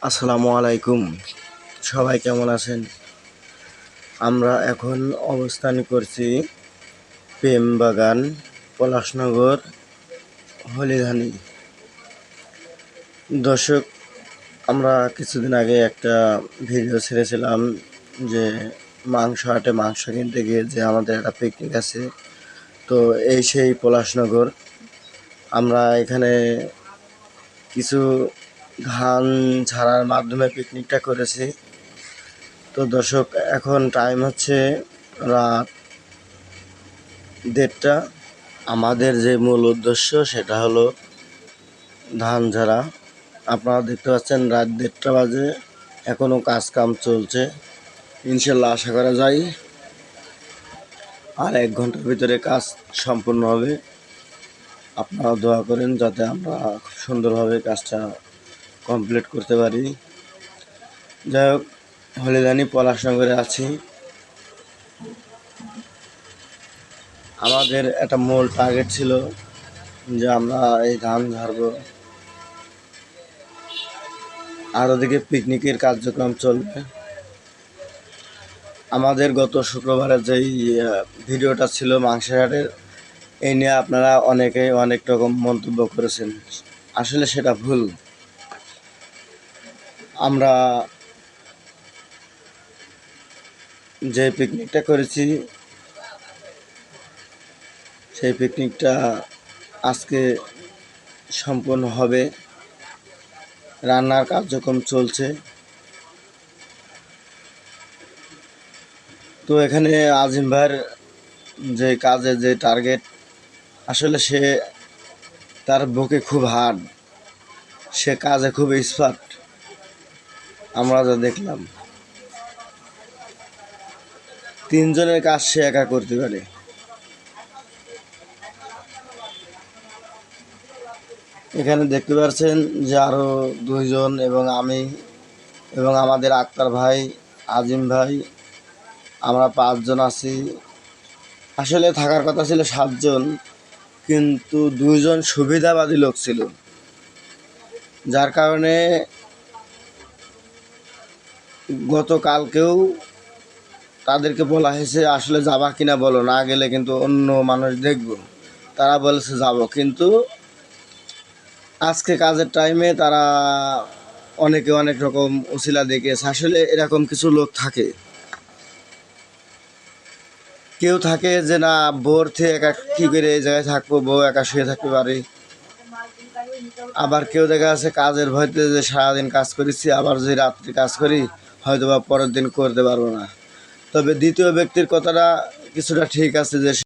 আসসালামু আলাইকুম। সবাই কেমন আছেন? আমরা এখন অবস্থান করছি প্রেমবাগান, পলাশনগর, হলিধানি। দর্শক, আমরা কিছুদিন আগে একটা ভিডিও ছেড়েছিলাম যে মাংস হাটে মাংস কিনতে গিয়ে যে আমাদের একটা পিকনিক আছে। তো এই সেই পলাশনগর। আমরা এখানে কিছু ধান ঝাড়ার মাধ্যমে পিকনিকটা করেছি। তো দর্শক, এখন টাইম হচ্ছে রাত 1:30। আমাদের যে মূল উদ্দেশ্য সেটা হলো ধান ঝাড়া। আপনারা দেখতে পাচ্ছেন রাত 1:30 বাজে, এখনও কাজ কাম চলছে। ইনশাল্লাহ আশা করা যায় আর 1 ঘন্টার ভিতরে কাজ সম্পূর্ণ হবে। আপনারা দোয়া করেন যাতে আমরা খুব সুন্দরভাবে কাজটা কমপ্লিট করতে পারি। যাই হোক, হলিদানি পলাশনগরে আছি। আমাদের একটা মূল টার্গেট ছিল যে আমরা এই ধান ঝাড়বো, আর ওদিকে পিকনিকের কার্যক্রম চলবে। আমাদের গত শুক্রবারের যেই ভিডিওটা ছিল মাংসের হাটের, এই নিয়ে আপনারা অনেকেই অনেক রকম মন্তব্য করেছেন। আসলে সেটা ভুল। আমরা যে পিকনিকটা করেছি সেই পিকনিকটা আজকে সম্পন্ন হবে। রান্নার কার্যক্রম চলছে। তো এখানে আজিম ভাইয়ের যে কাজে যে টার্গেট, আসলে সে তার বুকে খুব হার্ড, সে কাজে খুব এক্সপার্ট। আমরা যা দেখলাম 3 জনের কাজ সে একা করতে পারে। এখানে দেখতে পাচ্ছেন যে আরও 2 জন এবং আমি এবং আমাদের আক্তার ভাই, আজিম ভাই, আমরা 5 জন আছি। আসলে থাকার কথা ছিল 7 জন, কিন্তু 2 জন সুবিধাবাদী লোক ছিল, যার কারণে গতকালকেও তাদেরকে বলা হয়েছে আসলে যাবা কিনা বলো, না গেলে কিন্তু অন্য মানুষ দেখব। তারা বলেছে যাব, কিন্তু আজকে কাজের টাইমে তারা অনেকে অনেক রকম উছিলা দেখিয়েছে। আসলে এরকম কিছু লোক থাকে, কেউ থাকে যে না বোর থেকে একা কী করে এই জায়গায় থাকবো, বউ একা শুয়ে থাকতে পারে। আবার কেউ দেখা আছে কাজের ভয়তে যে সারাদিন কাজ করেছি, আবার যে রাত্রি কাজ করি হয়তো বা পরের দিন করতে পারবো না। তবে দ্বিতীয় ব্যক্তির কথাটা কিছুটা ঠিক আছে, যে